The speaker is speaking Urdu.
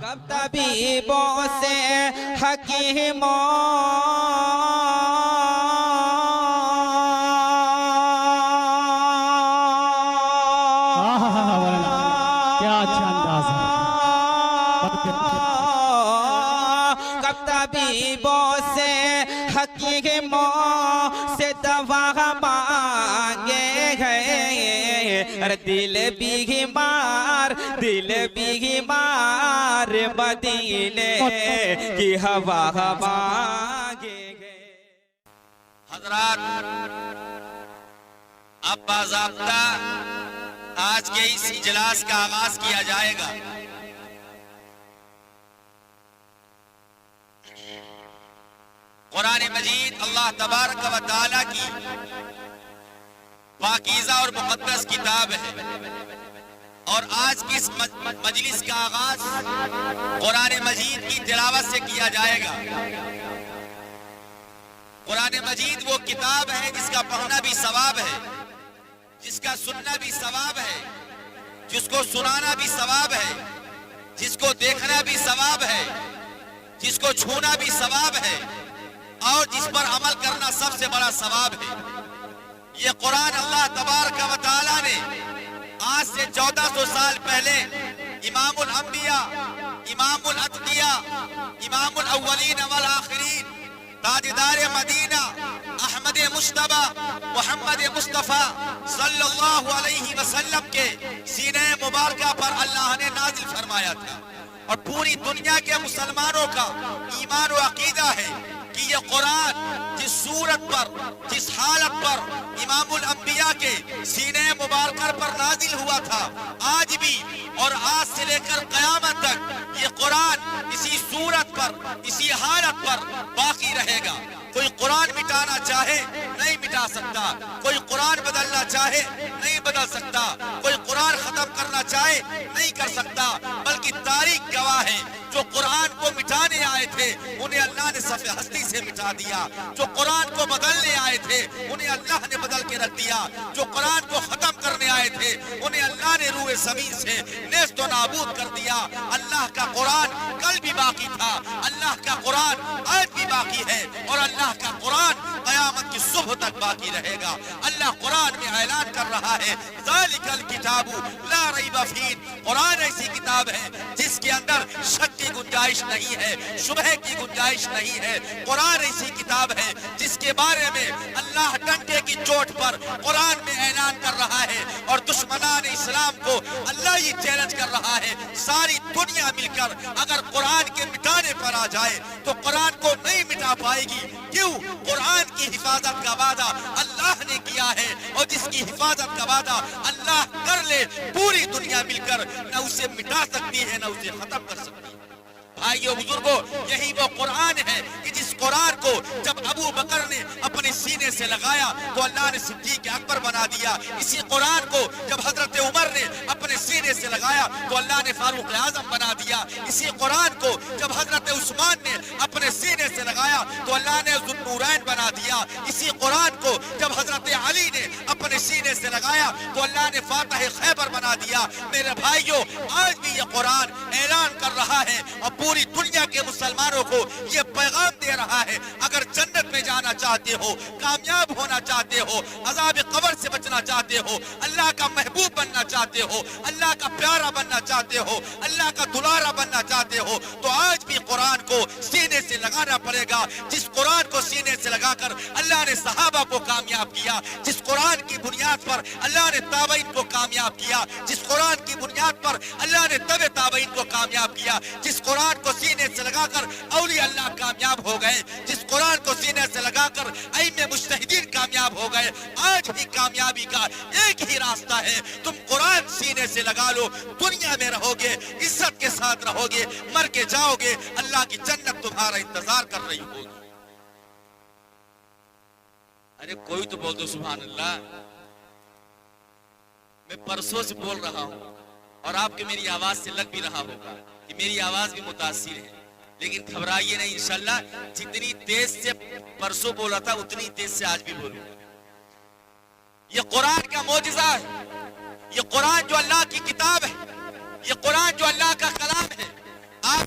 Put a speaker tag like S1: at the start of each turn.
S1: کب طبیبوں سے حکیموں
S2: کیا اچھا انداز ہے،
S1: کب طبیبوں سے حکیموں سے دوا مانگے گئے، دل بیمار مدینے کی ہوا مانگے گئے۔
S3: حضرات، اب باضابطہ آج کے اس اجلاس کا آغاز کیا جائے گا۔ قرآن مجید اللہ تبارک و تعالیٰ کی پاکیزہ اور مقدس کتاب ہے، اور آج کی اس مجلس کا آغاز قرآن مجید کی تلاوت سے کیا جائے گا۔ قرآن مجید وہ کتاب ہے جس کا پڑھنا بھی ثواب ہے، جس کا سننا بھی ثواب ہے، جس کو سنانا بھی ثواب ہے، جس کو دیکھنا بھی ثواب ہے، جس کو چھونا بھی ثواب ہے، اور جس پر عمل کرنا سب سے بڑا ثواب ہے۔ یہ قرآن اللہ تبارک و تعالیٰ نے آج سے 1400 سال پہلے امام الانبیاء، امام الاتقیاء، امام الاولین والآخرین، تاجدار مدینہ احمد مجتبی محمد مصطفیٰ صلی اللہ علیہ وسلم کے سینہ مبارکہ پر اللہ نے نازل فرمایا تھا، اور پوری دنیا کے مسلمانوں کا ایمان و عقیدہ ہے کہ یہ قرآن جس صورت پر، جس حالت پر امام الانبیاء کے سینہ مبارکہ پر نازل ہوا تھا، آج بھی اور آج سے لے کر قیامت تک یہ قرآن اسی صورت پر، اسی حالت پر باقی رہے گا۔ کوئی قرآن مٹانا چاہے نہیں مٹا سکتا، کوئی قرآن بدلنا چاہے نہیں بدل سکتا، کوئی قرآن ختم کرنا چاہے نہیں کر سکتا، بلکہ تاریخ گواہ ہے جو قرآن کو مٹانے آئے تھے انہیں اللہ نے صفحہ ہستی سے مٹا دیا، جو قرآن کو بدلنے آئے تھے انہیں اللہ نے بدل کے رکھ دیا، جو قرآن کو ختم کرنے آئے تھے انہیں اللہ نے روح زمین سے نیست و نابود کر دیا۔ اللہ کا قرآن کل بھی باقی تھا، اللہ کا قرآن آج بھی باقی ہے، اور اللہ کا قرآن قیامت کی صبح تک باقی رہے گا۔ اللہ قرآن میں اعلان کر رہا ہے ذالک الکتاب لا ریب فیہ، قرآن ایسی کتاب ہے جس کے اندر شک کی گنجائش نہیں ہے، شبہ کی گنجائش نہیں ہے۔ قرآن ایسی کتاب ہے جس کے بارے میں اللہ ڈنڈے کی چوٹ پر قرآن میں اعلان کر رہا ہے، اور دشمنان اسلام کو اللہ یہ چیلنج کر رہا ہے، ساری دنیا مل کر اگر قرآن کے مٹانے پر آ جائے تو قرآن کو نہیں مٹا پائے گی۔ کیوں؟ قرآن کی حفاظت کا وعدہ اللہ نے کیا ہے، اور جس کی حفاظت کا وعدہ اللہ کر لے پوری دنیا مل کر نہ اسے مٹا سکتی ہے نہ اسے ختم کر سکتی ہے۔ بھائیو بزرگو، یہی وہ قرآن ہے کہ جس قرآن کو جب ابو بکر نے اپنے سینے سے لگایا تو اللہ نے صدیق اکبر بنا دیا، اسی قرآن کو جب حضرت عمر نے اپنے سینے سے لگایا تو اللہ نے فاروق اعظم بنا دیا، اسی قرآن کو جب حضرت عثمان نے اپنے سینے سے لگایا تو اللہ نے ذو النورین بنا دیا، اسی قرآن کو جب حضرت علی نے اپنے سینے سے لگایا تو اللہ نے فاتح خیبر بنا دیا۔ میرے بھائیو، آج بھی یہ قرآن اعلان کر رہا ہے اور پوری دنیا کے مسلمانوں کو یہ پیغام دے رہا ہے، اگر جنت میں جانا چاہتے ہو، کامیاب ہونا چاہتے ہو، عذاب قبر سے بچنا چاہتے ہو، اللہ کا محبوب بننا چاہتے ہو، اللہ کا پیارا بننا چاہتے ہو، اللہ کا دلارا بننا چاہتے ہو، تو آج بھی قرآن کو سینے سے لگانا پڑے گا۔ جس قرآن کو سینے سے لگا کر اللہ نے صحابہ کو کامیاب کیا، جس قرآن کی بنیاد پر اللہ نے تابعین کو کامیاب کیا، جس قرآن کی بنیاد پر اللہ نے تبع تابعین کو کامیاب کیا، جس قرآن کو سینے سے لگا کر اولیاء اللہ کامیاب ہو گئے، جس قرآن کو سینے سے لگا کر ائمہ مجتہدین کامیاب ہو گئے، آج بھی کامیابی کا ایک ہی راستہ ہے، تم قرآن سینے سے لگا لو، دنیا میں رہو گے، عزت کے ساتھ رہو گے، مر کے جاؤ گے، اللہ کی جنت تمہارا انتظار کر رہی ہوگی۔ ارے کوئی تو بول دو سبحان اللہ۔ میں پرسوں سے بول رہا ہوں اور آپ کے میری آواز سے لگ بھی رہا ہوگا کہ میری آواز بھی متاثر ہے، لیکن گھبرائیے نہیں، انشاءاللہ جتنی تیز سے پرسوں بولا تھا اتنی تیز سے آج بھی بولوں گا۔ یہ قرآن کا معجزہ ہے، یہ قرآن جو اللہ کی کتاب ہے، یہ قرآن جو اللہ کا کلام ہے۔ آپ